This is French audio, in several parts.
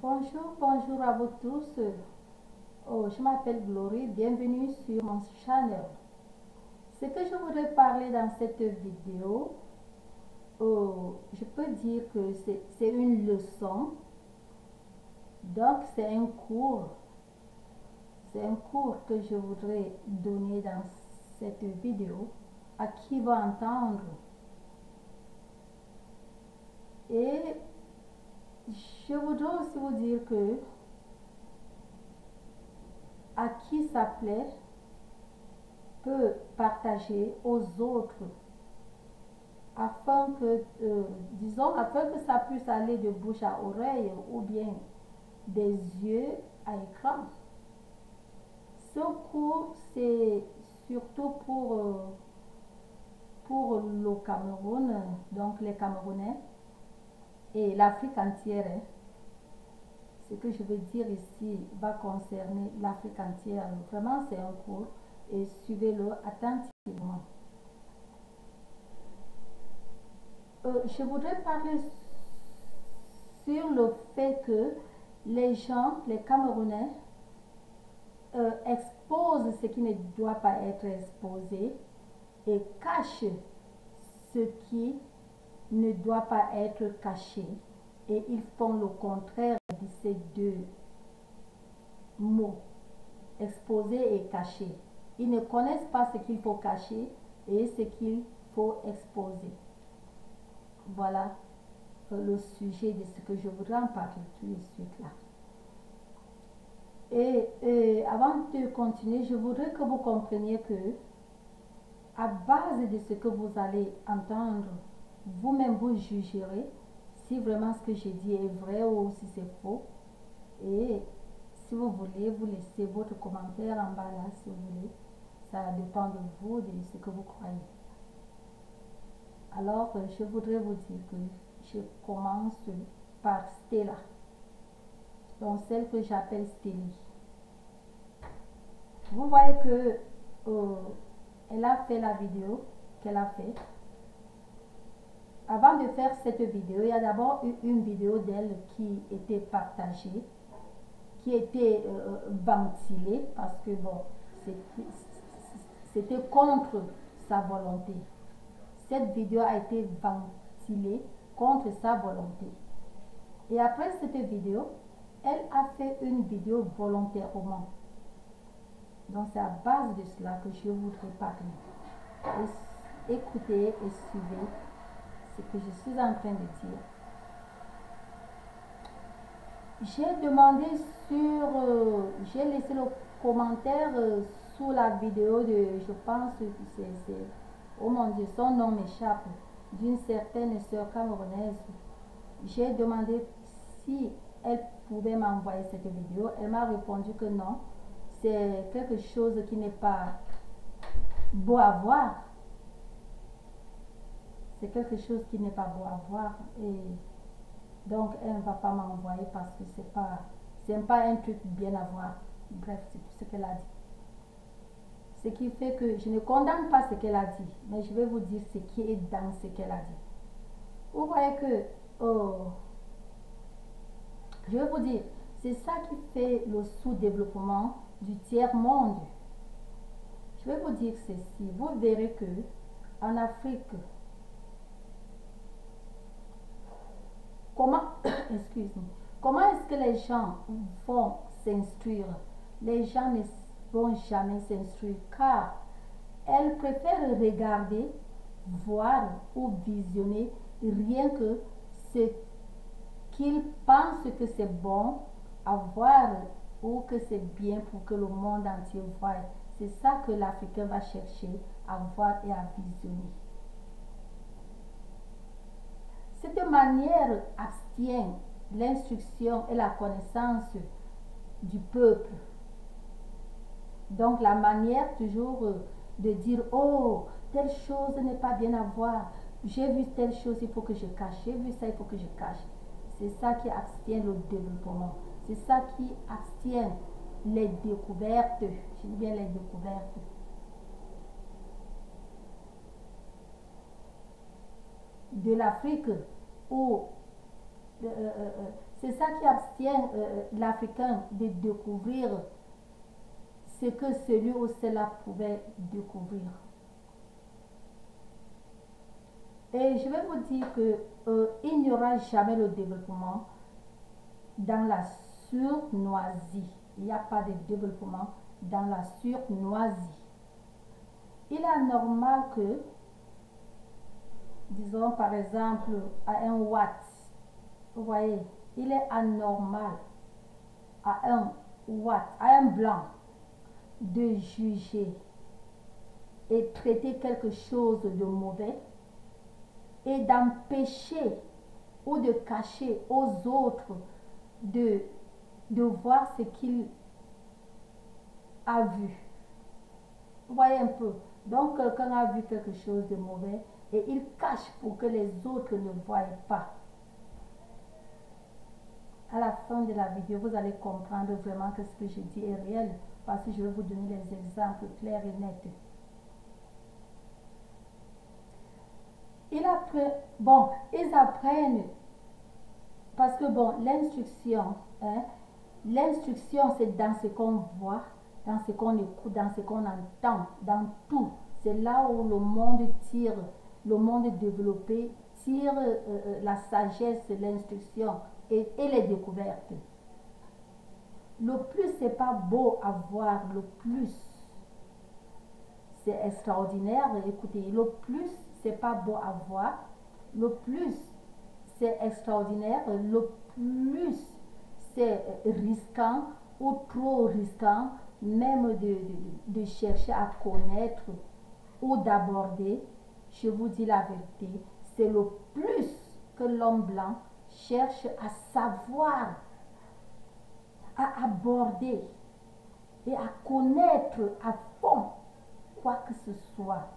Bonjour, bonjour à vous tous. Je m'appelle Glory, bienvenue sur mon channel. Ce que je voudrais parler dans cette vidéo, je peux dire que c'est une leçon. Donc c'est un cours. C'est un cours que je voudrais donner dans cette vidéo à qui va entendre. Et je voudrais aussi vous dire que à qui ça plaît peut partager aux autres afin que, afin que ça puisse aller de bouche à oreille ou bien des yeux à écran. Ce cours, c'est surtout pour le Cameroun, donc les Camerounais et l'Afrique entière. Ce que je veux dire ici va concerner l'Afrique entière. Vraiment, c'est un cours et suivez-le attentivement. Je voudrais parler sur le fait que les gens, les Camerounais, exposent ce qui ne doit pas être exposé et cachent ce qui ne doit pas être caché. Et ils font le contraire de ces deux mots, exposer et cacher. Ils ne connaissent pas ce qu'il faut cacher et ce qu'il faut exposer. Voilà le sujet de ce que je voudrais en parler tout de suite là. Et avant de continuer, je voudrais que vous compreniez que à base de ce que vous allez entendre, vous-même vous jugerez si vraiment ce que j'ai dit est vrai ou si c'est faux. Et si vous voulez, vous laissez votre commentaire en bas là si vous voulez. Ça dépend de vous, de ce que vous croyez. Alors, je voudrais vous dire que je commence par Stella. Donc, celle que j'appelle Stélie. Vous voyez que elle a fait la vidéo qu'elle a fait. Avant de faire cette vidéo, il y a d'abord eu une vidéo d'elle qui était partagée, qui était ventilée parce que bon, c'était contre sa volonté. Cette vidéo a été ventilée contre sa volonté. Et après cette vidéo, elle a fait une vidéo volontairement. Donc c'est à base de cela que je voudrais parler. Écoutez et suivez ce que je suis en train de dire. J'ai demandé j'ai laissé le commentaire sous la vidéo de, je pense que c'est, oh mon Dieu, son nom m'échappe, d'une certaine sœur camerounaise. J'ai demandé si elle pouvait m'envoyer cette vidéo. Elle m'a répondu que non. C'est quelque chose qui n'est pas beau à voir. C'est quelque chose qui n'est pas beau à voir. Et donc, elle ne va pas m'envoyer parce que c'est pas un truc bien à voir. Bref, c'est tout ce qu'elle a dit. Ce qui fait que je ne condamne pas ce qu'elle a dit, mais je vais vous dire ce qui est dans ce qu'elle a dit. Vous voyez que, je vais vous dire, c'est ça qui fait le sous-développement du tiers-monde. Je vais vous dire ceci, vous verrez que en Afrique, comment est-ce que les gens vont s'instruire? Les gens ne vont jamais s'instruire car elles préfèrent regarder, voir ou visionner rien que ce qu'ils pensent que c'est bon à voir ou que c'est bien pour que le monde entier voie. C'est ça que l'Africain va chercher à voir et à visionner. Cette manière abstient l'instruction et la connaissance du peuple. Donc la manière toujours de dire « Oh, telle chose n'est pas bien à voir. J'ai vu telle chose, il faut que je cache. J'ai vu ça, il faut que je cache. » C'est ça qui abstient le développement. C'est ça qui abstient les découvertes. Je dis bien les découvertes. De l'Afrique où C'est ça qui abstient l'Africain de découvrir ce que celui ou cela pouvait découvrir. Et je vais vous dire que il n'y aura jamais le développement dans la surnoisie. Il n'y a pas de développement dans la surnoisie. Il est anormal que, disons par exemple, à un watt, vous voyez, il est anormal à un watt, à un blanc, de juger et traiter quelque chose de mauvais et d'empêcher ou de cacher aux autres de voir ce qu'il a vu. Vous voyez un peu. Donc, quelqu'un a vu quelque chose de mauvais et il cache pour que les autres ne voient pas. À la fin de la vidéo, vous allez comprendre vraiment que ce que je dis est réel parce que je vais vous donner les exemples clairs et nets. Ils apprennent parce que bon, l'instruction, c'est dans ce qu'on voit, dans ce qu'on écoute, dans ce qu'on entend, dans tout. C'est là où le monde tire, le monde développé tire la sagesse, l'instruction et les découvertes. Le plus c'est pas beau à voir, le plus c'est extraordinaire. Écoutez, le plus c'est pas beau à voir, le plus c'est extraordinaire, le plus c'est risquant ou trop risquant même de chercher à connaître ou d'aborder. Je vous dis la vérité, c'est le plus que l'homme blanc cherche à savoir, à aborder et à connaître à fond quoi que ce soit.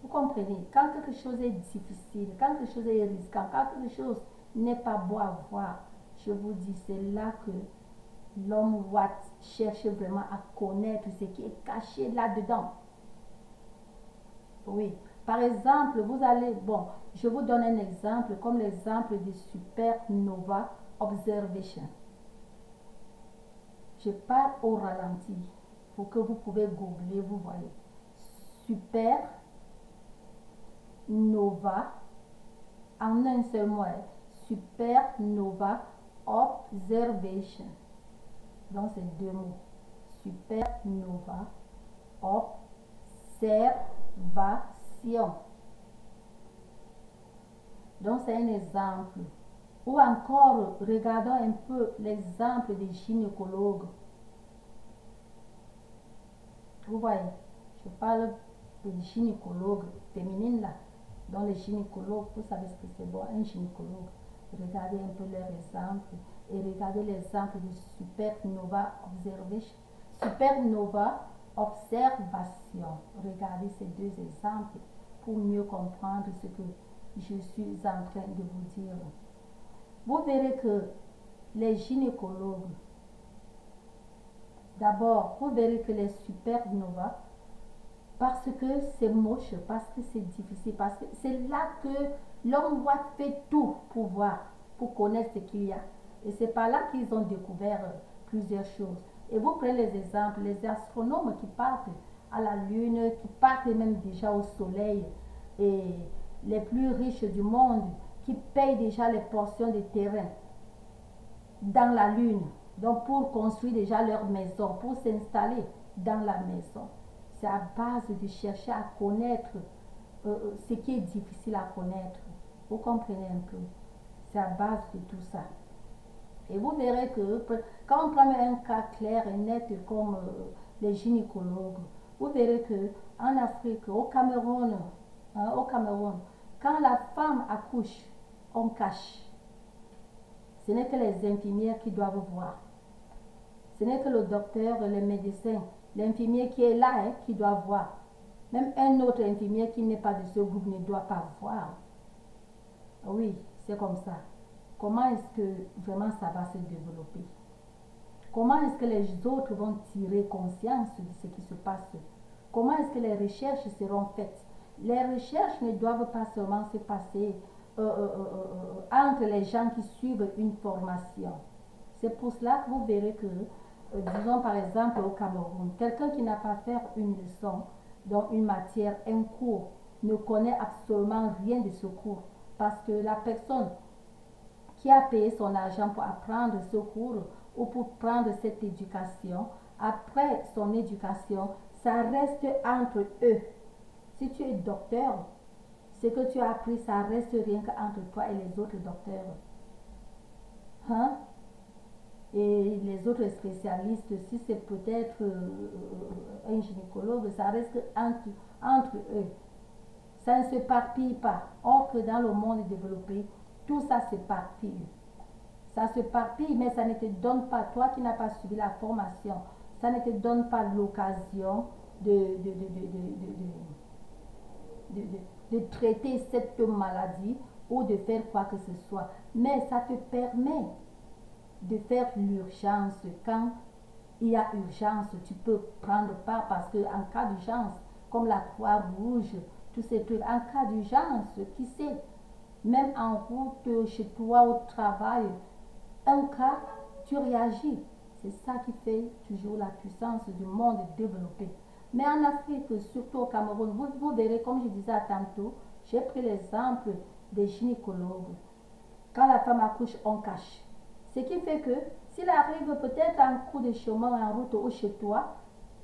Vous comprenez? Quand quelque chose est difficile, quand quelque chose est risquant, quand quelque chose n'est pas beau à voir, je vous dis, c'est là que l'homme Watt cherche vraiment à connaître ce qui est caché là-dedans. Oui. Par exemple, vous allez, bon, je vous donne un exemple, comme l'exemple de Supernova Observation. Je parle au ralenti pour que vous pouvez googler, vous voyez. Supernova, en un seul mot, Supernova Observation. Donc, c'est deux mots. Supernova Observation. Donc, c'est un exemple. Ou encore, regardons un peu l'exemple des gynécologues. Vous voyez, je parle des gynécologues féminines là. Donc, les gynécologues, vous savez ce que c'est bon, un gynécologue. Regardez un peu leur exemple et regardez l'exemple de Supernova Observation. Supernova Observation. Regardez ces deux exemples pour mieux comprendre ce que je suis en train de vous dire. Vous verrez que les gynécologues, d'abord, vous verrez que les supernovas, parce que c'est moche, parce que c'est difficile, parce que c'est là que l'homme voit fait tout pour voir, pour connaître ce qu'il y a. Et c'est par là qu'ils ont découvert plusieurs choses. Et vous prenez les exemples, les astronomes qui partent à la Lune, qui partent même déjà au Soleil, et les plus riches du monde, qui payent déjà les portions de terrain dans la Lune, donc pour construire déjà leur maison, pour s'installer dans la maison. C'est à base de chercher à connaître ce qui est difficile à connaître. Vous comprenez un peu? C'est à base de tout ça. Et vous verrez que quand on prend un cas clair et net comme les gynécologues, vous verrez que en Afrique, au Cameroun, quand la femme accouche, on cache. Ce n'est que les infirmières qui doivent voir. Ce n'est que le docteur, les médecins, l'infirmier qui est là qui doit voir. Même un autre infirmier qui n'est pas de ce groupe ne doit pas voir. Oui, c'est comme ça. Comment est-ce que vraiment ça va se développer? Comment est-ce que les autres vont tirer conscience de ce qui se passe? Comment est-ce que les recherches seront faites? Les recherches ne doivent pas seulement se passer entre les gens qui suivent une formation. C'est pour cela que vous verrez que, disons par exemple au Cameroun, quelqu'un qui n'a pas fait une leçon dans une matière, un cours, ne connaît absolument rien de ce cours. Parce que la personne qui a payé son argent pour apprendre ce cours ou pour prendre cette éducation, après son éducation, ça reste entre eux. Si tu es docteur, ce que tu as appris, ça reste rien qu'entre toi et les autres docteurs. Hein? Et les autres spécialistes, si c'est peut-être un gynécologue, ça reste entre eux. Ça ne s'éparpille pas. Or que dans le monde développé, tout ça s'éparpille. Ça s'éparpille, mais ça ne te donne pas, toi qui n'as pas suivi la formation, ça ne te donne pas l'occasion de traiter cette maladie ou de faire quoi que ce soit. Mais ça te permet de faire l'urgence. Quand il y a urgence, tu peux prendre part parce qu'en cas d'urgence, comme la Croix-Rouge, tous ces trucs, en cas d'urgence, qui sait, même en route, chez toi, au travail, un cas, tu réagis. C'est ça qui fait toujours la puissance du monde développé. Mais en Afrique, surtout au Cameroun, vous verrez, comme je disais tantôt, j'ai pris l'exemple des gynécologues. Quand la femme accouche, on cache. Ce qui fait que s'il arrive peut-être en cours de chemin, en route ou chez toi,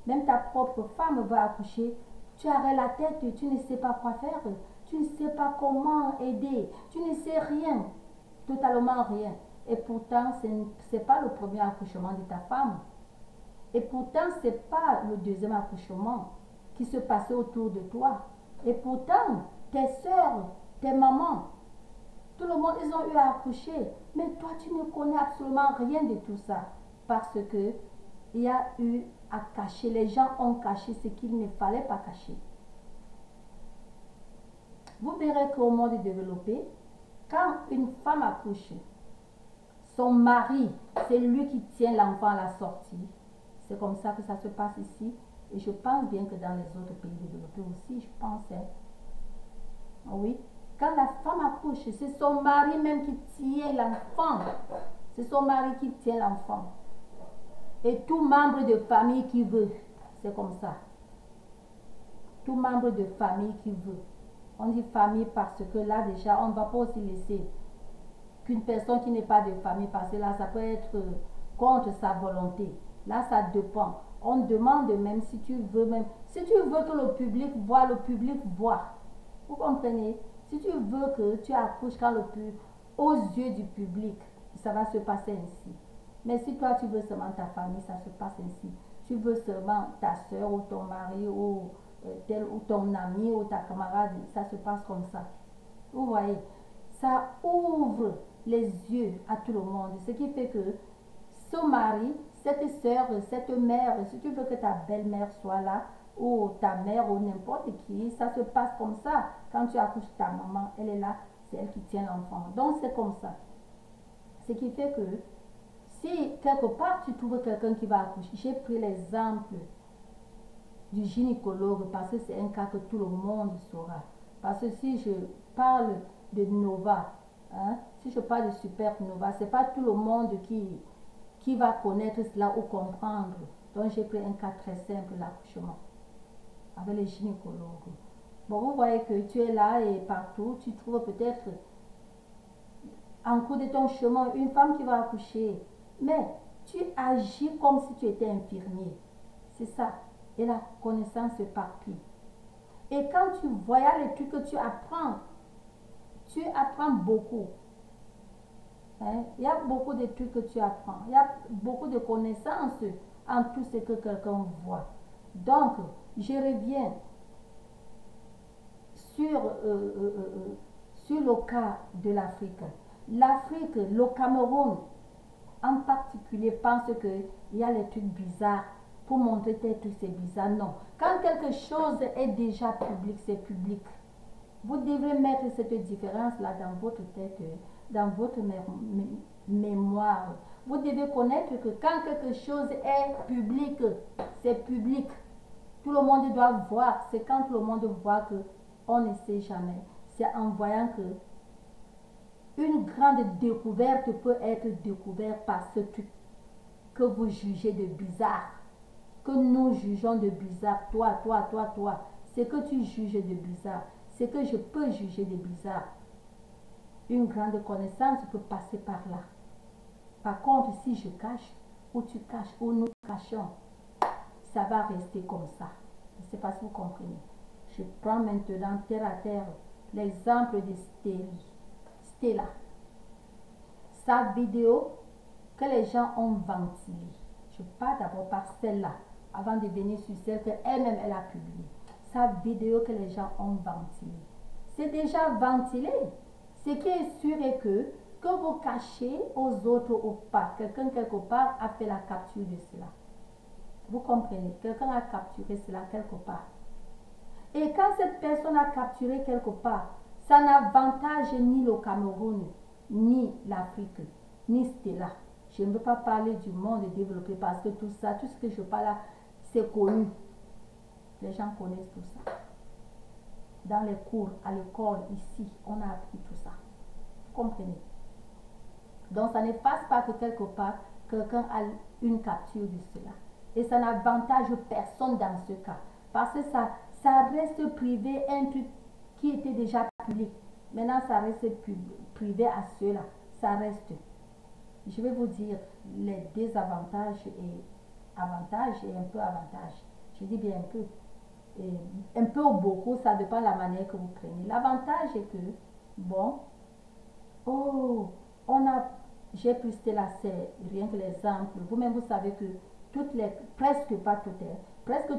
même ta propre femme va accoucher, tu arrêtes la tête, tu ne sais pas quoi faire, tu ne sais pas comment aider, tu ne sais rien, totalement rien. Et pourtant, ce n'est pas le premier accouchement de ta femme. Et pourtant, ce n'est pas le deuxième accouchement qui se passait autour de toi. Et pourtant, tes soeurs, tes mamans, tout le monde, ils ont eu à accoucher. Mais toi, tu ne connais absolument rien de tout ça. Parce que il y a eu à cacher. Les gens ont caché ce qu'il ne fallait pas cacher. Vous verrez qu'au monde développé, quand une femme accouche, son mari, c'est lui qui tient l'enfant à la sortie. C'est comme ça que ça se passe ici. Et je pense bien que dans les autres pays développés aussi, je pense. Hein. Oui. Quand la femme accouche, c'est son mari même qui tient l'enfant. C'est son mari qui tient l'enfant. Et tout membre de famille qui veut. C'est comme ça. Tout membre de famille qui veut. On dit famille parce que là déjà, on ne va pas aussi laisser qu'une personne qui n'est pas de famille, parce que là, ça peut être contre sa volonté. Là, ça dépend. On demande même si tu veux que le public voit, le public voit. Vous comprenez? Si tu veux que tu accouches aux yeux du public, ça va se passer ainsi. Mais si toi, tu veux seulement ta famille, ça se passe ainsi. Tu veux seulement ta soeur ou ton mari ou ton ami ou ta camarade, ça se passe comme ça. Vous voyez? Ça ouvre les yeux à tout le monde. Ce qui fait que ce mari, cette soeur, cette mère, si tu veux que ta belle-mère soit là, ou ta mère, ou n'importe qui, ça se passe comme ça. Quand tu accouches ta maman, elle est là, c'est elle qui tient l'enfant. Donc c'est comme ça. Ce qui fait que si quelque part tu trouves quelqu'un qui va accoucher, j'ai pris l'exemple du gynécologue parce que c'est un cas que tout le monde saura. Parce que si je parle de Nova, hein, si je parle de supernova, ce n'est pas tout le monde qui va connaître cela ou comprendre. Donc j'ai pris un cas très simple, l'accouchement, avec les gynécologues. Bon, vous voyez que tu es là et partout, tu trouves peut-être en cours de ton chemin une femme qui va accoucher. Mais tu agis comme si tu étais infirmier. C'est ça. Et la connaissance s'éparpille. Et quand tu voyages les trucs que tu apprends beaucoup. Hein? Il y a beaucoup de trucs que tu apprends. Il y a beaucoup de connaissances en tout ce que quelqu'un voit. Donc, je reviens sur le cas de l'Afrique. L'Afrique, le Cameroun en particulier, pense qu'il y a les trucs bizarres. Pour montrer tes trucs, c'est bizarre. Non. Quand quelque chose est déjà public, c'est public. Vous devez mettre cette différence-là dans votre tête, dans votre mémoire. Vous devez connaître que quand quelque chose est public, c'est public. Tout le monde doit voir. C'est quand tout le monde voit que on ne sait jamais. C'est en voyant que Une grande découverte peut être découverte par ce truc que vous jugez de bizarre, que nous jugeons de bizarre. Toi, ce que tu juges de bizarre, ce que je peux juger de bizarre. Une grande connaissance peut passer par là. Par contre, si je cache, ou tu caches, ou nous cachons, ça va rester comme ça. Je ne sais pas si vous comprenez. Je prends maintenant terre à terre l'exemple de Stella. Sa vidéo que les gens ont ventilée. Je pars d'abord par celle-là, avant de venir sur celle qu'elle-même elle a publiée. Sa vidéo que les gens ont ventilée. C'est déjà ventilé. Ce qui est sûr est que vous cachez aux autres ou pas, quelqu'un quelque part a fait la capture de cela. Vous comprenez? Quelqu'un a capturé cela quelque part. Et quand cette personne a capturé quelque part, ça n'avantage ni le Cameroun, ni l'Afrique, ni Stella. Je ne veux pas parler du monde développé parce que tout ça, tout ce que je parle là, c'est connu. Les gens connaissent tout ça. Dans les cours, à l'école, ici, on a appris tout ça. Vous comprenez? Donc, ça n'efface pas que quelque part, quelqu'un a une capture de cela. Et ça n'avantage personne dans ce cas. Parce que ça reste privé, un truc qui était déjà public. Maintenant, ça reste privé à ceux-là. Ça reste. Je vais vous dire les désavantages et avantages et un peu avantages. Je dis bien un peu. Et un peu ou beaucoup, ça dépend de la manière que vous prenez. L'avantage est que, bon, j'ai pris Stella, c'est rien que l'exemple. Vous-même, vous savez que presque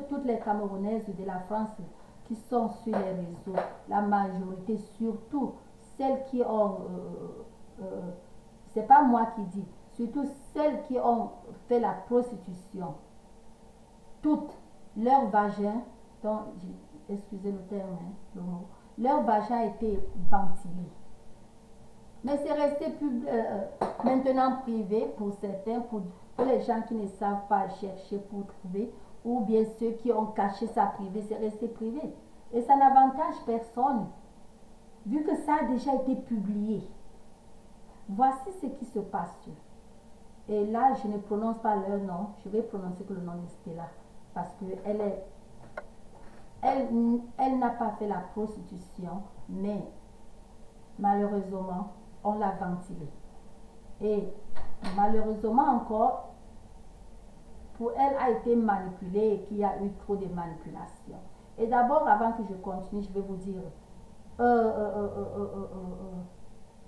toutes les Camerounaises de la France qui sont sur les réseaux, la majorité, surtout celles qui ont, c'est pas moi qui dis, surtout celles qui ont fait la prostitution, toutes, leur vagin, excusez le terme, le mot, leur vagin a été ventilé. Mais c'est resté maintenant privé pour certains, pour les gens qui ne savent pas chercher pour trouver, ou bien ceux qui ont caché ça privé, c'est resté privé. Et ça n'avantage personne, vu que ça a déjà été publié. Voici ce qui se passe. Et là, je ne prononce pas leur nom, je vais prononcer que le nom de Stella, parce qu'elle elle n'a pas fait la prostitution, mais malheureusement, on l'a ventilée. Et malheureusement encore, pour elle a été manipulée et qu'il y a eu trop de manipulation. Et d'abord, avant que je continue, je vais vous dire,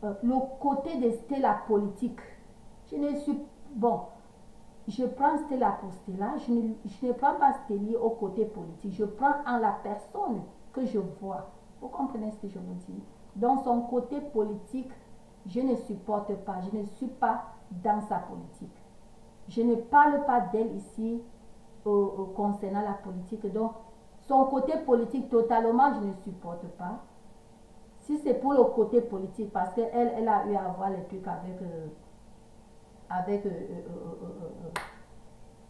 le côté de Stella politique, je ne suis, bon, je prends Stella pour Stella, je ne prends pas Stella au côté politique, je prends en la personne que je vois. Vous comprenez ce que je vous dis? Dans son côté politique, je ne supporte pas, je ne suis pas dans sa politique. Je ne parle pas d'elle ici concernant la politique. Donc, son côté politique, totalement, je ne supporte pas. Si c'est pour le côté politique, parce qu'elle a eu à voir les trucs avec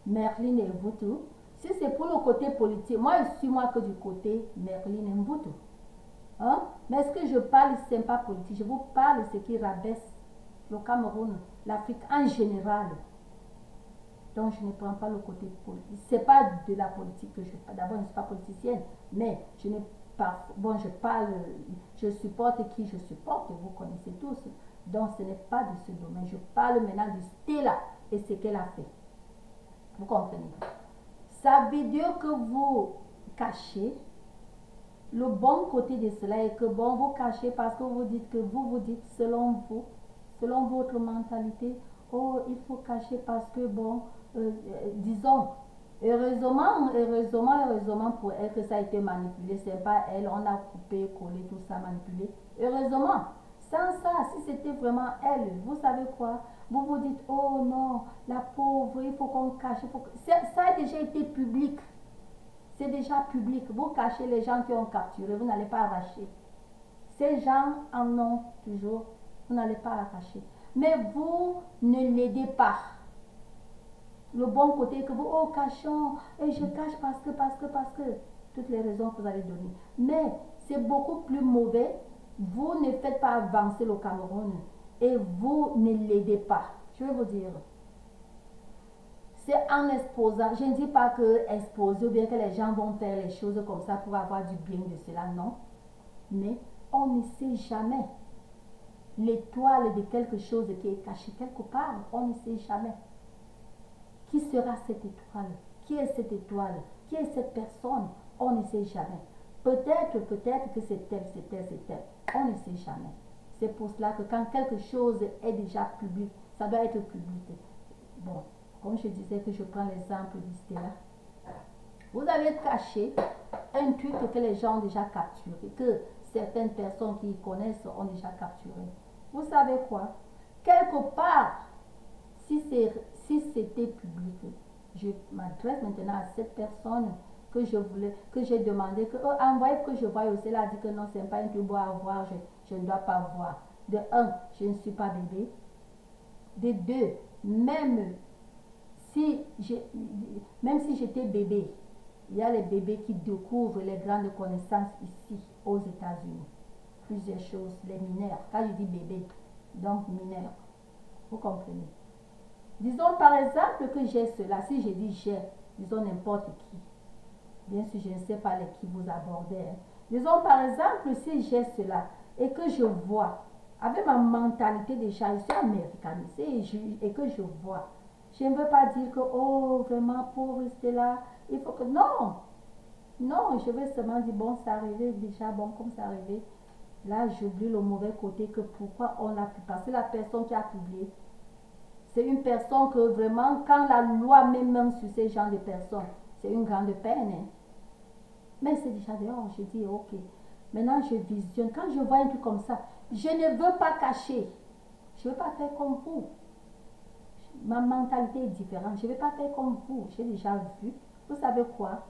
Merlin et Mvutu. Si c'est pour le côté politique, moi je suis moi que du côté Merlin et Mvutu. Hein? Mais ce que je parle, ce n'est pas politique. Je vous parle de ce qui rabaisse le Cameroun, l'Afrique en général. Donc je ne prends pas le côté politique. Ce n'est pas de la politique que je parle. D'abord, je ne suis pas politicienne, mais je ne pas, bon, je parle, je supporte qui je supporte, vous connaissez tous. Donc ce n'est pas de ce domaine. Je parle maintenant de Stella et ce qu'elle a fait. Vous comprenez? Sa vidéo que vous cachez, le bon côté de cela est que bon, vous cachez parce que vous dites que vous dites selon vous, selon votre mentalité, oh, il faut cacher parce que bon, disons, heureusement pour elle que ça a été manipulé, c'est pas elle, on a coupé, collé, tout ça, manipulé. Heureusement. Sans ça, si c'était vraiment elle, vous savez quoi? Vous vous dites, oh non, la pauvre, il faut qu'on cache. Ça a déjà été public. C'est déjà public. Vous cachez les gens qui ont capturé, vous n'allez pas arracher. Ces gens en ont toujours, vous n'allez pas arracher. Mais vous ne l'aidez pas. Le bon côté que vous, oh cachons, et je cache parce que, toutes les raisons que vous allez donner. Mais c'est beaucoup plus mauvais. Vous ne faites pas avancer le Cameroun. et vous ne l'aidez pas. Je vais vous dire. C'est en exposant, je ne dis pas que exposer ou bien que les gens vont faire les choses comme ça pour avoir du bien de cela, non. Mais on ne sait jamais. L'étoile de quelque chose qui est caché quelque part, on ne sait jamais. Qui sera cette étoile? Qui est cette étoile? Qui est cette personne? On ne sait jamais. Peut-être que c'est elle, c'est elle, c'est elle. On ne sait jamais. C'est pour cela que quand quelque chose est déjà public, ça doit être public. Bon, comme je disais que je prends l'exemple d'Istella. Vous avez caché un truc que les gens ont déjà capturé, que certaines personnes qui y connaissent ont déjà capturé. Vous savez quoi? Quelque part, si c'était public, je m'adresse maintenant à cette personne que j'ai demandé que envoyez que je voie aussi. Elle a dit que non, c'est pas un truc à voir, je ne dois pas voir. De un, je ne suis pas bébé. De deux, même si j'étais bébé, il y a les bébés qui découvrent les grandes connaissances ici aux États-Unis. Plusieurs choses, les mineurs. Quand je dis bébé, donc mineurs. Vous comprenez? Disons par exemple que j'ai cela. Si je dis j'ai, disons n'importe qui. Bien sûr, je ne sais pas les qui vous abordez. Hein. Disons par exemple, si j'ai cela et que je vois, avec ma mentalité déjà, je suis américanisée et que je vois, je ne veux pas dire que, oh, vraiment, pauvre Stella, il faut que... Non! Non, je vais seulement dire, bon, c'est arrivé déjà, bon, comme c'est arrivé. Là, j'oublie le mauvais côté que pourquoi on l'a pu. Parce que la personne qui a publié, c'est une personne que vraiment, quand la loi met main sur ces genres de personnes, c'est une grande peine. Hein. Mais c'est déjà dehors, je dis, ok. Maintenant, je visionne. Quand je vois un truc comme ça, je ne veux pas cacher. Je ne veux pas faire comme vous. Ma mentalité est différente. Je ne vais pas faire comme vous. J'ai déjà vu. Vous savez quoi?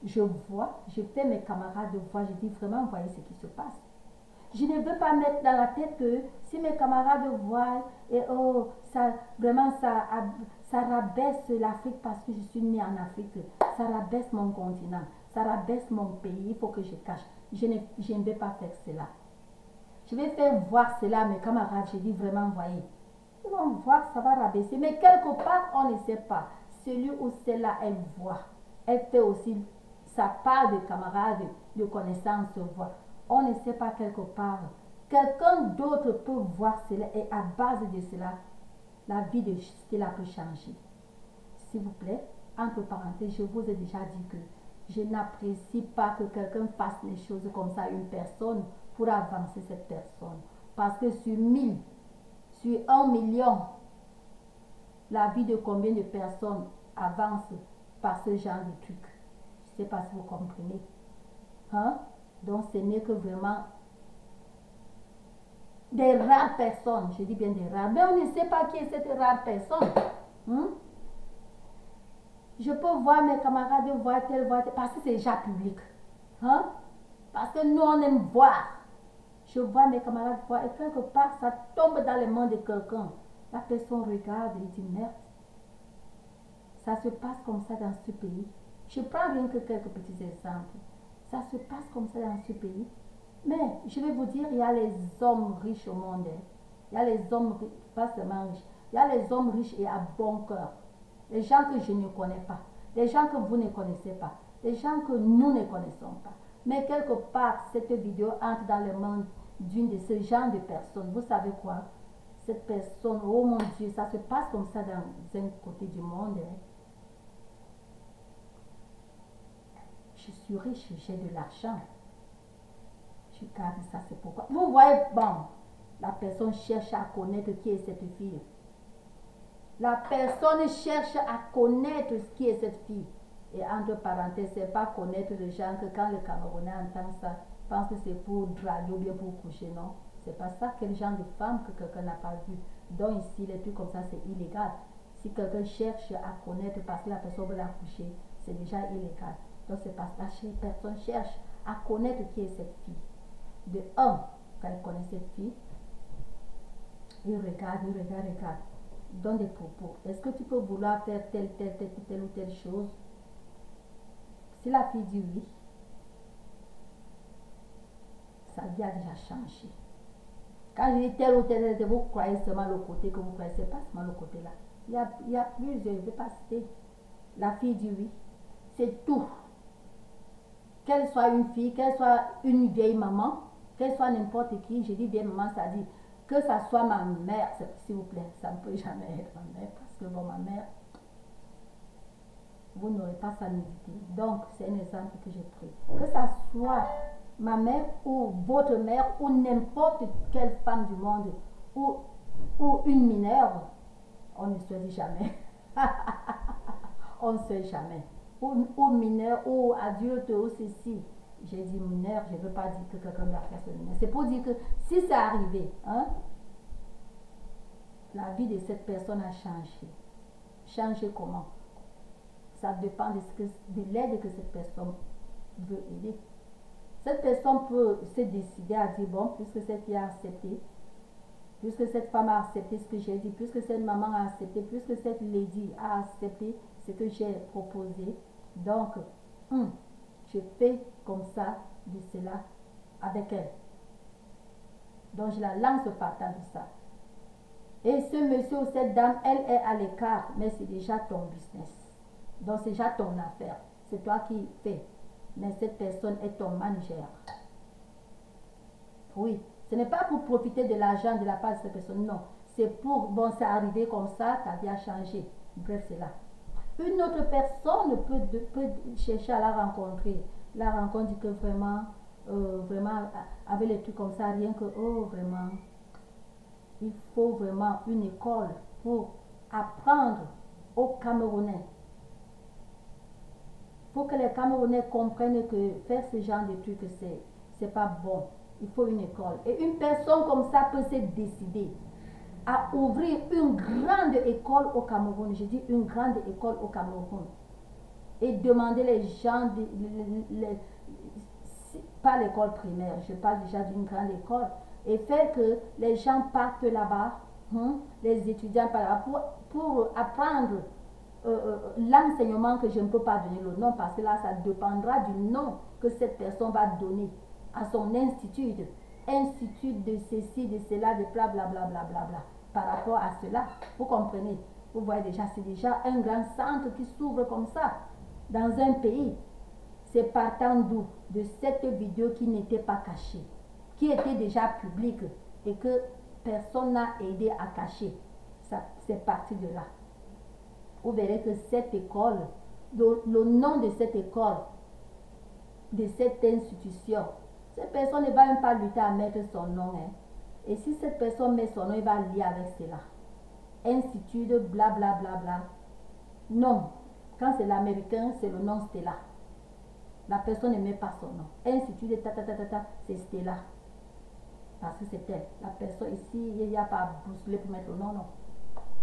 Je vois, je fais mes camarades voir. Je dis vraiment, voyez ce qui se passe. Je ne veux pas mettre dans la tête que si mes camarades voient et oh, ça, vraiment, ça rabaisse l'Afrique parce que je suis née en Afrique. Ça rabaisse mon continent. Ça rabaisse mon pays. Il faut que je cache. Je ne vais pas faire cela. Je vais faire voir cela à mes camarades. Je dis vraiment, voyez. Ils vont voir que ça va rabaisser. Mais quelque part, on ne sait pas. Celui ou celle-là, elle voit. Elle fait aussi sa part de camarades, de connaissances, voit. On ne sait pas quelque part. Quelqu'un d'autre peut voir cela et à base de cela, la vie de Stella peut changer. S'il vous plaît, entre parenthèses, je vous ai déjà dit que je n'apprécie pas que quelqu'un fasse les choses comme ça à une personne pour avancer cette personne. Parce que sur 1000, sur 1 million, la vie de combien de personnes avance par ce genre de truc? Je ne sais pas si vous comprenez. Hein? Donc ce n'est que vraiment des rares personnes. Je dis bien des rares. Mais on ne sait pas qui est cette rare personne. Je peux voir mes camarades voir tel, parce que c'est déjà public. Hein? Parce que nous, on aime voir. Je vois mes camarades voir et quelque part, ça tombe dans les mains de quelqu'un. La personne regarde et dit merde. Ça se passe comme ça dans ce pays. Je prends rien que quelques petits exemples. Ça se passe comme ça dans ce pays. Mais je vais vous dire, il y a les hommes riches au monde. Hein. Il y a les hommes, pas seulement riches. Il y a les hommes riches et à bon cœur. Les gens que je ne connais pas. Les gens que vous ne connaissez pas. Les gens que nous ne connaissons pas. Mais quelque part, cette vidéo entre dans les mains d'une de ce genre de personnes. Vous savez quoi? Cette personne, oh mon Dieu, ça se passe comme ça dans un côté du monde. Hein. Je suis riche, j'ai de l'argent. Je garde ça, c'est pourquoi. Vous voyez, bon, la personne cherche à connaître qui est cette fille. La personne cherche à connaître qui est cette fille. Et entre parenthèses, c'est pas connaître les gens que quand le Camerounais entend ça, pense que c'est pour draguer ou bien pour coucher, non. C'est pas ça, quel genre de femme que quelqu'un n'a pas vu. Donc ici, les trucs comme ça, c'est illégal. Si quelqu'un cherche à connaître parce que la personne veut la coucher, c'est déjà illégal. Donc c'est parce que la personne cherche à connaître qui est cette fille. De un, quand il connaît cette fille, il regarde, donne des propos. Est-ce que tu peux vouloir faire telle ou telle chose? Si la fille dit oui, sa vie a déjà changé. Quand je dis tel ou tel, vous croyez seulement le côté que vous croyez, c'est pas seulement le côté là. Il y a plusieurs, je ne vais pas citer. La fille dit oui, c'est tout. Qu'elle soit une fille, qu'elle soit une vieille maman, qu'elle soit n'importe qui, je dis vieille maman, ça dit que ça soit ma mère, s'il vous plaît, ça ne peut jamais être ma mère, parce que bon, ma mère, vous n'aurez pas sa nudité. Donc, c'est un exemple que j'ai pris. Que ça soit ma mère ou votre mère ou n'importe quelle femme du monde ou une mineure, on ne se dit jamais. On ne sait jamais. Ou mineur, ou adulte, ou ceci. J'ai dit mineur, je ne veux pas dire que quelqu'un doit faire ce mineur. C'est pour dire que si c'est arrivé, hein, la vie de cette personne a changé. Changer comment? Ça dépend de l'aide que cette personne veut aider. Cette personne peut se décider à dire, bon, puisque cette fille a accepté, puisque cette femme a accepté ce que j'ai dit, puisque cette maman a accepté, puisque cette lady a accepté ce que j'ai proposé, donc, je fais comme ça, de cela, avec elle. Donc, je la lance partant de ça. Et ce monsieur ou cette dame, elle est à l'écart, mais c'est déjà ton business. Donc, c'est déjà ton affaire. C'est toi qui fais. Mais cette personne est ton manager. Oui, ce n'est pas pour profiter de l'argent de la part de cette personne, non. C'est pour, bon, c'est arrivé comme ça, ta vie a changé. Bref, c'est là. Une autre personne peut chercher à la rencontrer. La rencontre dit que vraiment, avec les trucs comme ça, rien que, oh, vraiment, il faut vraiment une école pour apprendre aux Camerounais. Il faut que les Camerounais comprennent que faire ce genre de trucs, c'est pas bon. Il faut une école. Et une personne comme ça peut se décider à ouvrir une grande école au Cameroun. Je dis une grande école au Cameroun. Et demander les gens, pas l'école primaire, je parle déjà d'une grande école. Et faire que les gens partent là-bas, les étudiants partent là-bas pour apprendre l'enseignement que je ne peux pas donner le nom, parce que là, ça dépendra du nom que cette personne va donner à son institut de ceci, de cela, de bla bla bla bla bla bla. Par rapport à cela, vous comprenez, vous voyez déjà, c'est déjà un grand centre qui s'ouvre comme ça dans un pays. C'est partant d'où? De cette vidéo qui n'était pas cachée, qui était déjà publique et que personne n'a aidé à cacher. C'est parti de là. Vous verrez que cette école, le nom de cette école, de cette institution, cette personne ne va même pas lutter à mettre son nom. Et si cette personne met son nom, il va lier avec cela. Institut de bla bla bla bla. Non. Quand c'est l'américain, c'est le nom Stella. La personne ne met pas son nom. Institut de ta ta ta ta ta, c'est Stella. Parce que c'est elle. La personne ici, il n'y a pas à bousculer pour mettre le nom, non.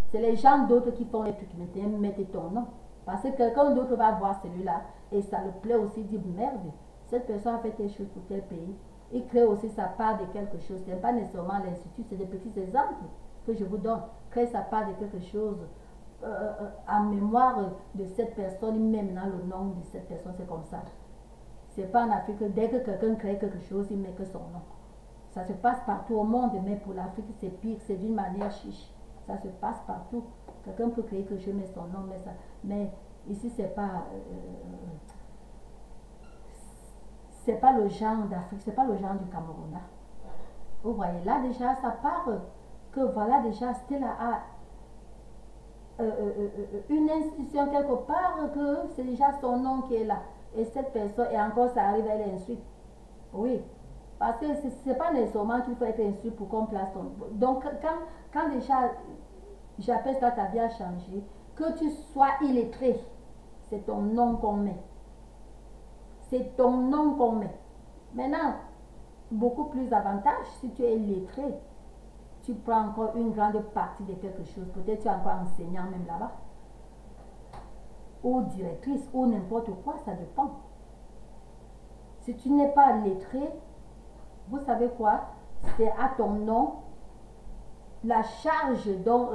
C'est les gens d'autres qui font les trucs. Maintenant, mettez ton nom. Parce que quelqu'un d'autre va voir celui-là et ça le plaît aussi, dit merde, cette personne a fait telle chose pour tel pays. Il crée aussi sa part de quelque chose. Ce n'est pas nécessairement l'institut, c'est des petits exemples que je vous donne. Crée sa part de quelque chose en mémoire de cette personne, même dans le nom de cette personne, c'est comme ça. C'est pas en Afrique, dès que quelqu'un crée quelque chose, il met que son nom. Ça se passe partout au monde, mais pour l'Afrique, c'est pire, c'est d'une manière chiche. Ça se passe partout. Quelqu'un peut créer quelque chose, mais son nom, mais ici, c'est pas le genre d'Afrique, c'est pas le genre du Cameroun. Là. Vous voyez, là déjà, ça parle que voilà, déjà, Stella a une institution quelque part, que c'est déjà son nom qui est là. Et cette personne, et encore ça arrive, elle est insulte. Oui. Parce que c'est pas nécessairement qu'il faut être insulte pour qu'on place son... Donc, quand déjà, j'appelle ça ta vie a changé, que tu sois illettré, c'est ton nom qu'on met. C'est ton nom qu'on met. Maintenant, beaucoup plus avantage, si tu es illettré, tu prends encore une grande partie de quelque chose. Peut-être tu es encore enseignant même là-bas. Ou directrice, ou n'importe quoi, ça dépend. Si tu n'es pas lettré, vous savez quoi? C'est à ton nom la charge, donc,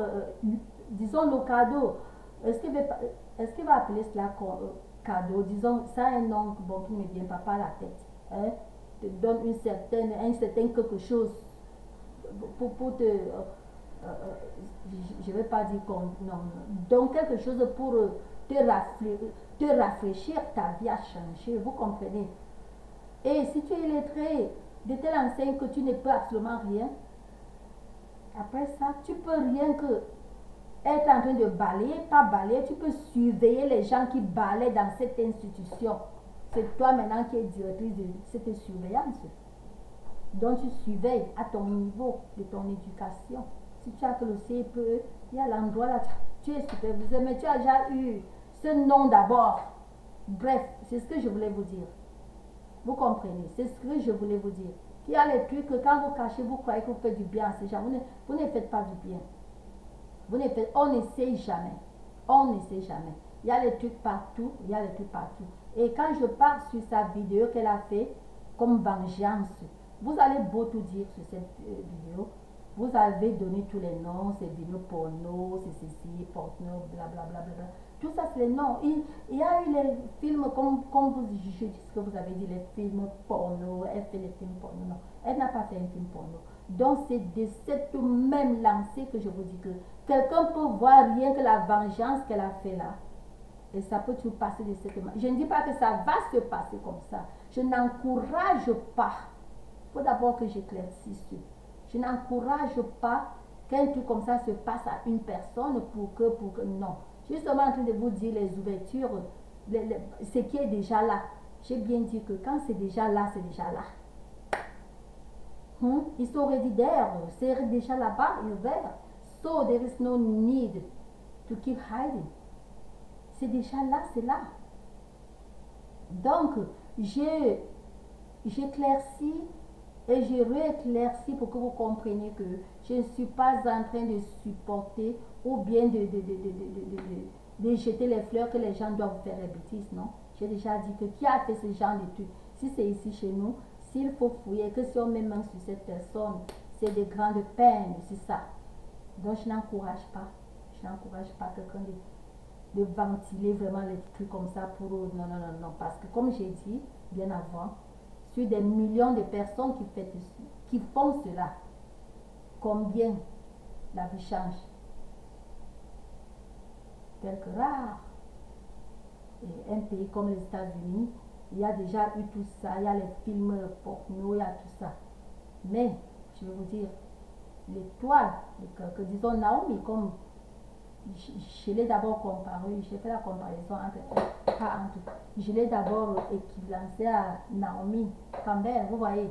disons le cadeau. Est-ce qu'il va appeler cela cadeau? Disons, ça a un nom bon, qui ne me vient pas par la tête. Te donne un certain quelque chose pour te... je ne vais pas dire qu'on... Non, donc quelque chose pour te rafraîchir, ta vie a changé, vous comprenez. Et si tu es illettré de telle enseigne que tu ne peux absolument rien, après ça, tu peux rien que être en train de balayer, pas balayer, tu peux surveiller les gens qui balaient dans cette institution. C'est toi maintenant qui es directrice de cette surveillance. Donc tu surveilles à ton niveau de ton éducation. Si tu as que le CPE, il y a l'endroit là, tu es superviseur, mais tu as déjà eu ce nom d'abord. Bref, c'est ce que je voulais vous dire. Vous comprenez, c'est ce que je voulais vous dire. Il y a les trucs que quand vous cachez, vous croyez que vous faites du bien à ces gens. Vous ne faites pas du bien. On ne sait jamais. On ne sait jamais. Il y a les trucs partout. Il y a les trucs partout. Et quand je parle sur sa vidéo qu'elle a fait comme vengeance, vous allez beau tout dire sur cette vidéo. Vous avez donné tous les noms, c'est vidéo porno, c'est ceci, porno, blablabla. Tout ça, c'est les noms. Il y a eu les films, comme vous, je dis ce que vous avez dit, les films porno. Elle fait les films porno. Non, elle n'a pas fait un film porno. Donc, c'est de cette même lancée que je vous dis que quelqu'un peut voir rien que la vengeance qu'elle a fait là. Et ça peut tout passer de cette manière. Je ne dis pas que ça va se passer comme ça. Je n'encourage pas. Il faut d'abord que j'éclaircisse. Je n'encourage pas qu'un truc comme ça se passe à une personne pour que non. Je suis seulement en train de vous dire les ouvertures, ce qui est déjà là. J'ai bien dit que quand c'est déjà là, c'est déjà là. It's already there. C'est déjà là-bas, it's there. So there is no need to keep hiding. C'est déjà là, c'est là. Donc, j'éclaircis et je rééclaircis pour que vous compreniez que je ne suis pas en train de supporter ou bien de jeter les fleurs que les gens doivent faire les bêtises, non. J'ai déjà dit que qui a fait ce genre de trucs, si c'est ici chez nous, s'il faut fouiller, que si on met main sur cette personne, c'est de grandes peines, c'est ça. Donc je n'encourage pas. Je n'encourage pas quelqu'un de ventiler vraiment les trucs comme ça pour... Non, non, non, non. Parce que comme j'ai dit bien avant, sur des millions de personnes qui font cela, combien la vie change? Quelques rares. Et un pays comme les États-Unis, il y a déjà eu tout ça, il y a les films porno, il y a tout ça. Mais, je vais vous dire, l'étoile, que disons Naomi, comme je l'ai d'abord comparé, j'ai fait la comparaison je l'ai d'abord équivalencé à Naomi Campbell, vous voyez.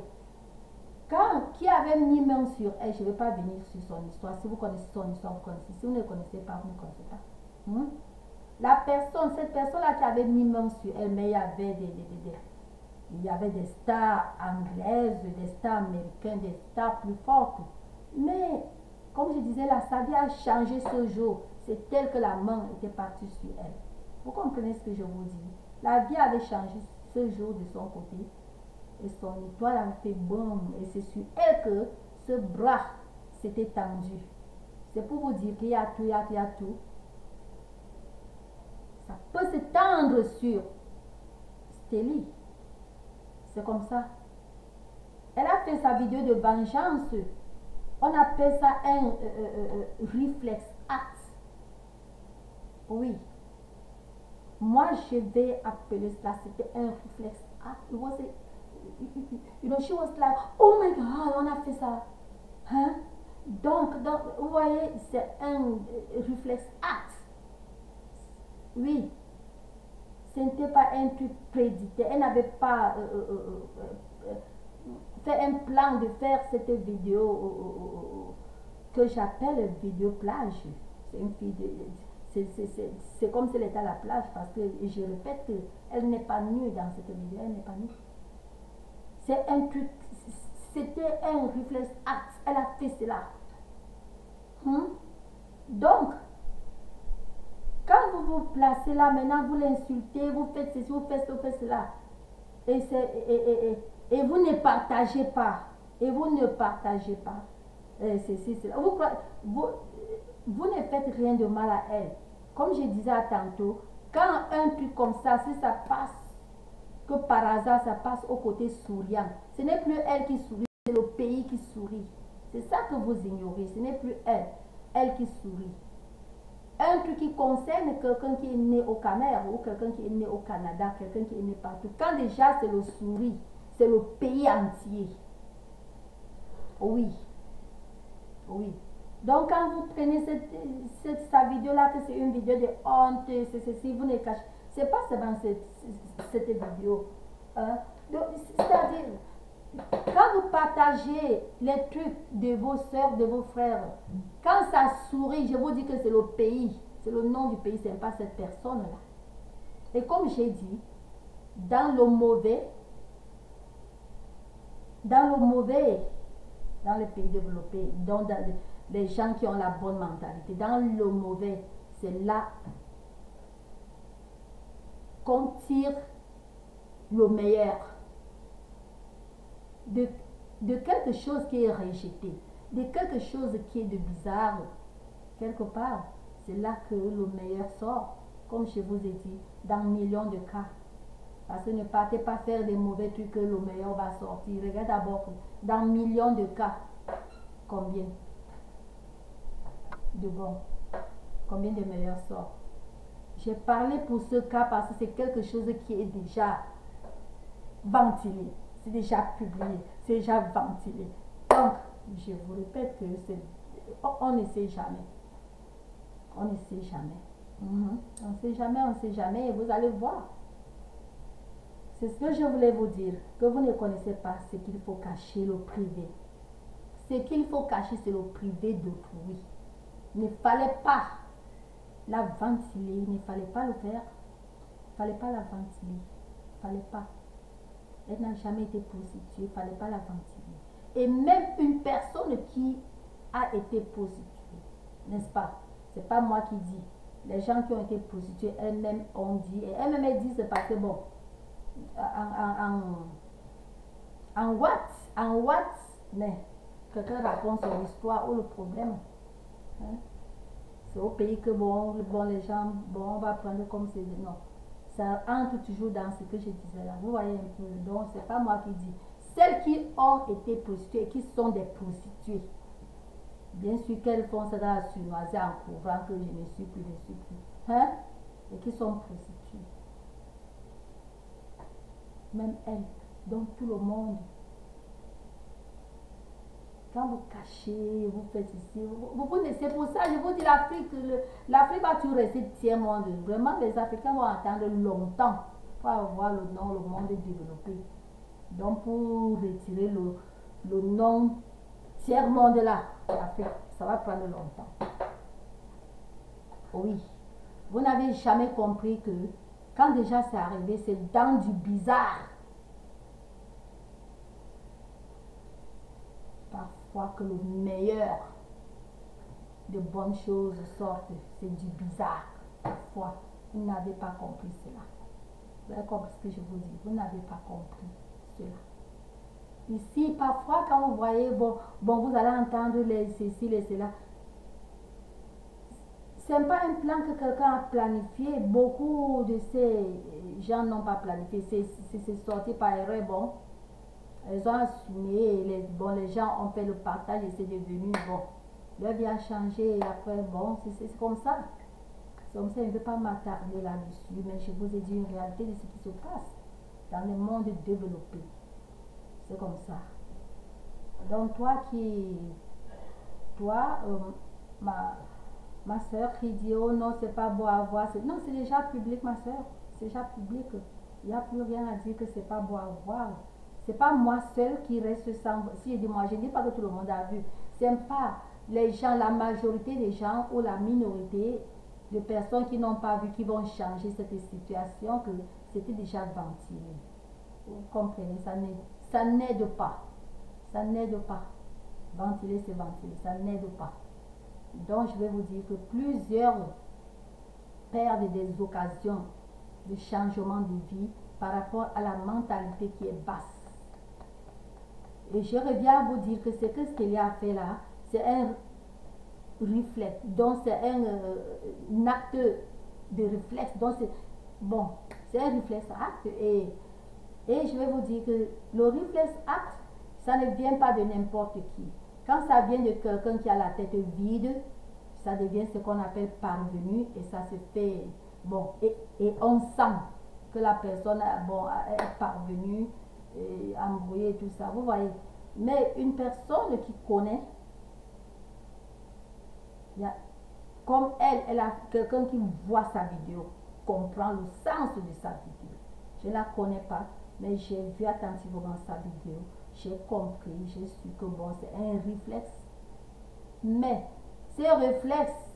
Qui avait mis main sur elle, je ne vais pas venir sur son histoire. Si vous connaissez son histoire, vous connaissez. Si vous ne connaissez pas, vous ne connaissez pas. Cette personne-là qui avait mis main sur elle, mais il y avait des stars anglaises, des stars américaines, des stars plus fortes. Mais, comme je disais, sa vie a changé ce jour. C'est tel que la main était partie sur elle. Vous comprenez ce que je vous dis? La vie avait changé ce jour de son côté. Et son étoile avait fait boum. Et c'est sur elle que ce bras s'était tendu. C'est pour vous dire qu'il y a tout, il y a tout. Ça peut se tendre sur Stélie. C'est comme ça. Elle a fait sa vidéo de vengeance. On appelle ça un réflexe act. Oui. Moi, je vais appeler cela, c'était un réflexe act. It was you know, she was like, oh my God, on a fait ça. Hein? Donc, vous voyez, c'est un réflexe act. Oui. Ce n'était pas un truc prédité. Elle n'avait pas fait un plan de faire cette vidéo que j'appelle vidéo plage. C'est une vidéo. C'est comme si elle était à la plage parce que je répète qu'elle n'est pas nue dans cette vidéo, elle n'est pas nue. C'est un truc, c'était un réflexe acte, elle a fait cela. Donc, quand vous vous placez là, maintenant vous l'insultez, vous faites ceci, vous faites cela. Et vous ne partagez pas. Et vous ne partagez pas. Ceci, cela. Vous ne faites rien de mal à elle. Comme je disais tantôt, quand un truc comme ça, si ça passe, que par hasard ça passe au côté souriant, ce n'est plus elle qui sourit, c'est le pays qui sourit. C'est ça que vous ignorez. Ce n'est plus elle. Elle qui sourit. Un truc qui concerne quelqu'un qui est né au Cameroun ou quelqu'un qui est né au Canada, quelqu'un qui est né partout. Quand déjà c'est le souris, c'est le pays entier. Oui. Oui. Donc quand vous prenez sa vidéo-là, que c'est une vidéo de honte, c'est ceci, vous ne cachez. C'est pas seulement cette vidéo. Hein? C'est-à-dire, quand vous partagez les trucs de vos soeurs, de vos frères, quand ça sourit, je vous dis que c'est le pays, c'est le nom du pays, ce n'est pas cette personne-là. Et comme j'ai dit, dans le mauvais, dans les pays développés, dans les gens qui ont la bonne mentalité, dans le mauvais, c'est là qu'on tire le meilleur de quelque chose qui est rejeté, de quelque chose qui est de bizarre, quelque part, c'est là que le meilleur sort, comme je vous ai dit, dans millions de cas. Parce que ne partez pas faire des mauvais trucs que le meilleur va sortir. Regarde d'abord, dans millions de cas, combien de bons, combien de meilleurs sortent. J'ai parlé pour ce cas parce que c'est quelque chose qui est déjà ventilé, c'est déjà publié, c'est déjà ventilé. Donc, je vous répète que on ne sait jamais. On ne sait jamais. On ne sait jamais, on ne sait jamais, et vous allez voir. C'est ce que je voulais vous dire, que vous ne connaissez pas ce qu'il faut cacher, le privé. Ce qu'il faut cacher, c'est le privé d'autrui. Il ne fallait pas la ventiler, il ne fallait pas le faire. Il ne fallait pas la ventiler. Il ne fallait pas. Elle n'a jamais été prostituée, il ne fallait pas la ventiler. Et même une personne qui a été prostituée, n'est-ce pas? Ce n'est pas moi qui dis. Les gens qui ont été prostitués, elles-mêmes ont dit, et elles-mêmes disent parce que bon, en what, mais quelqu'un raconte son histoire ou le problème. Hein? C'est au pays que bon, les gens, bon, on va prendre comme c'est. Non. Ça entre toujours dans ce que je disais là. Vous voyez un peu. Donc, c'est pas moi qui dis. Celles qui ont été prostituées et qui sont des prostituées, bien sûr qu'elles font ça dans la surnoisée en couvrant que je ne suis plus, Hein? Et qui sont prostituées. Même elles, donc tout le monde. Quand vous cachez, vous faites ici, c'est pour ça, je vous dis, l'Afrique va toujours rester tiers-monde. Vraiment, les Africains vont attendre longtemps pour avoir le monde développé. Donc, pour retirer le nom tiers-monde là, l'Afrique, ça va prendre longtemps. Oui, vous n'avez jamais compris que quand déjà c'est arrivé, c'est dans du bizarre. Parfois que le meilleur de bonnes choses sortent, c'est du bizarre. Parfois, vous n'avez pas compris cela. Vous avez compris ce que je vous dis, vous n'avez pas compris cela. Ici, parfois, quand vous voyez, bon vous allez entendre les ceci, les cela. Ce n'est pas un plan que quelqu'un a planifié. Beaucoup de ces gens n'ont pas planifié. C'est sorti par erreur. Bon, ils ont assumé. Et les gens ont fait le partage et c'est devenu bon. Leur vie a changé et après, bon, c'est comme ça. C'est comme ça, je ne veux pas m'attarder là-dessus, mais je vous ai dit une réalité de ce qui se passe dans le monde développé. C'est comme ça. Donc, ma soeur qui dit, oh non, c'est pas beau à voir. Non, c'est déjà public, ma soeur. C'est déjà public. Il n'y a plus rien à dire que c'est pas beau à voir. C'est pas moi seule qui reste sans. Si je dis moi, je ne dis pas que tout le monde a vu. C'est pas les gens, la majorité des gens ou la minorité de personnes qui n'ont pas vu, qui vont changer cette situation, que c'était déjà ventilé. Vous comprenez, ça n'aide pas. Ça n'aide pas. Ventiler, c'est ventiler. Ça n'aide pas. Donc, je vais vous dire que plusieurs perdent des occasions de changement de vie par rapport à la mentalité qui est basse. Et je reviens à vous dire que ce que Stélia a fait là, c'est un réflexe. Donc, c'est un acte de réflexe. Donc, c'est un réflexe acte. Et je vais vous dire que le réflexe acte, ça ne vient pas de n'importe qui. Quand ça vient de quelqu'un qui a la tête vide, ça devient ce qu'on appelle parvenu et ça se fait, bon, et on sent que la personne bon, est parvenue, embrouillée et tout ça, vous voyez. Mais une personne qui connaît, comme elle a quelqu'un qui voit sa vidéo, comprend le sens de sa vidéo. Je ne la connais pas, mais j'ai vu attentivement sa vidéo, j'ai compris, j'ai su que bon, c'est un réflexe. Mais ces réflexes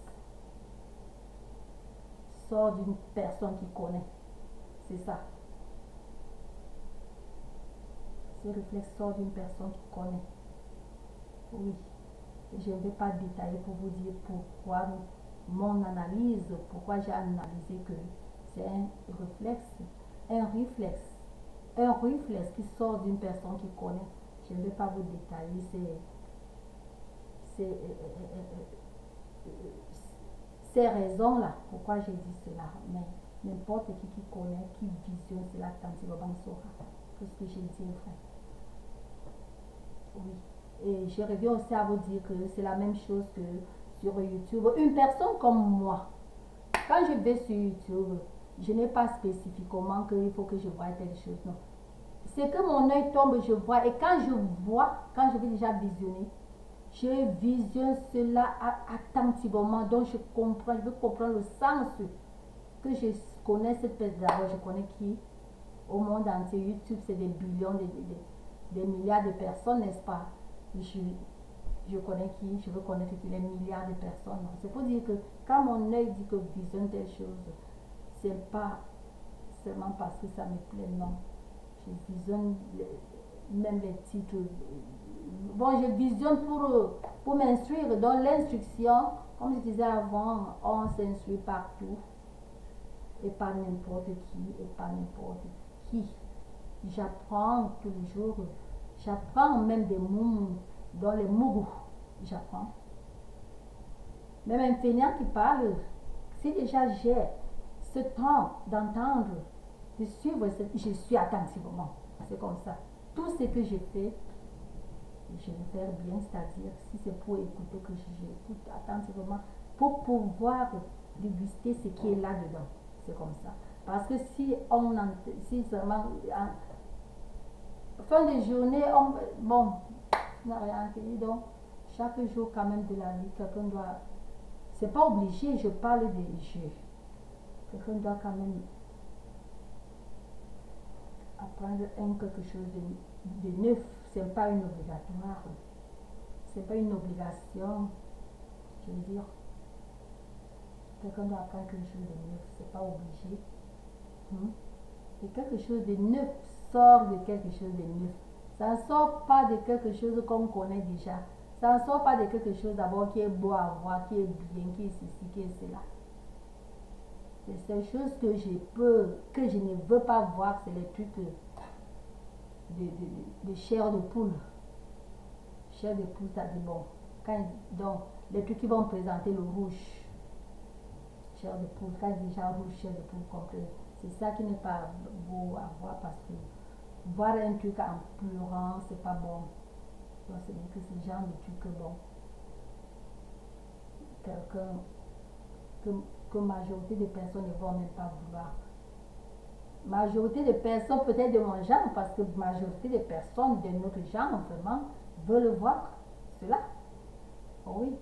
sortent d'une personne qui connaît. C'est ça. Ces réflexes sortent d'une personne qui connaît. Oui. Je ne vais pas détailler pour vous dire pourquoi mon analyse, pourquoi j'ai analysé que c'est un réflexe. Un réflexe qui sort d'une personne qui connaît. Je ne vais pas vous détailler ces raisons-là, pourquoi j'ai dit cela. Mais n'importe qui connaît, qui visionne cela attentivement saura que ce que j'ai dit est vrai. Oui. Et je reviens aussi à vous dire que c'est la même chose que sur YouTube. Une personne comme moi, quand je vais sur YouTube, je n'ai pas spécifiquement qu'il faut que je voie telle chose, non. C'est que mon œil tombe, je vois. Et quand je vois, quand je vais déjà visionner, je visionne cela attentivement. Donc je comprends, je veux comprendre le sens que je connais cette personne. D'abord, je connais qui au monde entier. YouTube, c'est des billions, des milliards de personnes, n'est-ce pas? Je connais qui, je veux connaître qu'il y a milliards de personnes. C'est pour dire que quand mon œil dit que visionne telle chose, c'est pas seulement parce que ça me plaît, non. Je visionne même les titres. Bon, je visionne pour m'instruire. Dans l'instruction, comme je disais avant, on s'instruit partout. Et par n'importe qui, et par n'importe qui. J'apprends tous les jours. J'apprends même des mots, dans les mots, j'apprends. Même un fainéant qui parle, si déjà j'ai ce temps d'entendre, de suivre, je suis attentivement. C'est comme ça. Tout ce que je fais, je vais faire bien, c'est-à-dire si c'est pour écouter que j'écoute attentivement, pour pouvoir déguster ce qui est là-dedans. C'est comme ça. Parce que si seulement fin de journée, bon, on n'a rien accueilli, donc chaque jour quand même de la vie, quelqu'un doit, c'est pas obligé, je parle des jeux. Quelqu'un doit quand même apprendre quelque chose de neuf. C'est pas une obligatoire, c'est pas une obligation, je veux dire. Quelqu'un doit apprendre quelque chose de neuf, c'est pas obligé. Et quelque chose de neuf sort de quelque chose de neuf. Ça ne sort pas de quelque chose qu'on connaît déjà. Ça ne sort pas de quelque chose d'abord qui est beau à voir, qui est bien, qui est ceci, qui est cela. Les seules choses que je ne veux pas voir, c'est les trucs de chair de poule. Chair de poule, ça dit bon. Donc, les trucs qui vont présenter le rouge. Chair de poule, quand déjà rouge, chair de poule complet. C'est ça qui n'est pas beau à voir parce que voir un truc en pleurant, c'est pas bon. Donc, c'est que c'est le genre de truc bon. Quelqu'un que majorité de personnes ne vont même pas vouloir. Majorité de personnes, peut-être de mon genre, parce que majorité de personnes de notre genre, vraiment, veulent voir cela. Oh oui.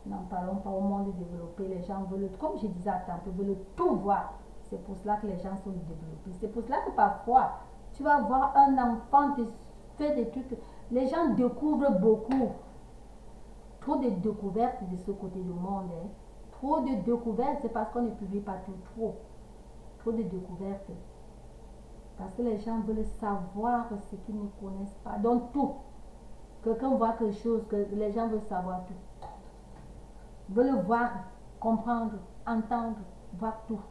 N'en parlons pas au monde développé. Les gens veulent, comme je disais à tantôt, veulent tout voir. C'est pour cela que les gens sont développés. C'est pour cela que parfois, tu vas voir un enfant te fait des trucs. Les gens découvrent beaucoup. Trop de découvertes de ce côté du monde. Hein. Trop de découvertes, c'est parce qu'on ne publie pas tout. Trop de découvertes. Parce que les gens veulent savoir ce qu'ils ne connaissent pas. Donc tout. Quelqu'un voit quelque chose, que les gens veulent savoir tout. Veulent voir, comprendre, entendre, voir tout.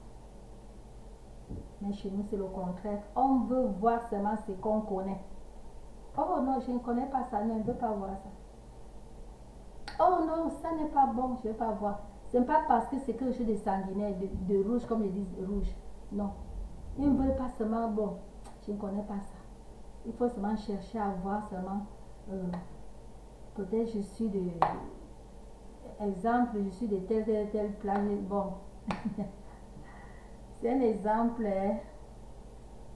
Mais chez nous, c'est le contraire. On veut voir seulement ce qu'on connaît. Oh non, je ne connais pas ça. Non, je ne veux pas voir ça. Oh non, ça n'est pas bon, je ne vais pas voir. Ce n'est pas parce que c'est quelque chose de sanguinaire, de rouge, comme ils disent rouge. Non. Ils ne veulent pas seulement, bon, je ne connais pas ça. Il faut seulement chercher à voir seulement peut-être je suis de... Exemple, je suis de telle planète. Bon, c'est un exemple. Hein.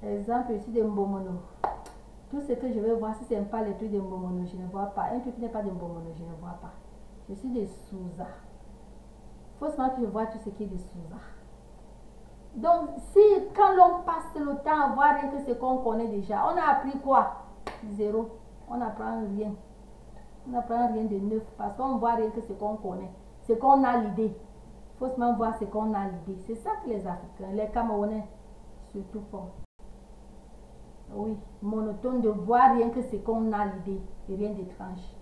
Exemple, je suis de Mbomono. Tout ce que je vais voir, si ce n'est pas les trucs de Mbomono, je ne vois pas. Un truc qui n'est pas de Mbomono, je ne vois pas. Je suis de Souza. Faussement que je vois tout ce qui est de Souza. Donc, si quand l'on passe le temps à voir rien que ce qu'on connaît déjà, on a appris quoi? Zéro. On n'apprend rien. On n'apprend rien de neuf parce qu'on voit rien que ce qu'on connaît. Ce qu'on a l'idée. Faussement voir ce qu'on a l'idée. C'est ça que les Africains, les Camerounais, surtout font. Oui, monotone de voir rien que ce qu'on a l'idée et rien d'étrange.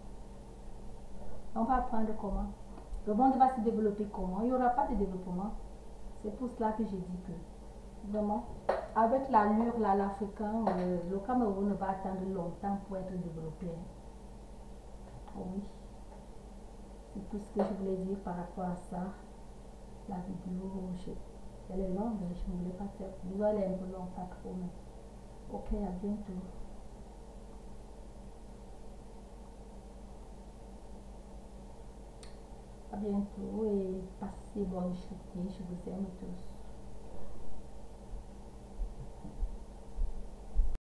On va apprendre comment. Le monde va se développer comment. Il n'y aura pas de développement. C'est pour cela que je dis que, vraiment, avec l'allure, l'Africain, le Cameroun va attendre longtemps pour être développé. Oui. C'est tout ce que je voulais dire par rapport à ça. La vidéo, elle est longue, je ne voulais pas faire. Disons, elle est un peu longue, pas trop, mais ok, à bientôt. À bientôt et passez bonne journée. Je vous aime tous.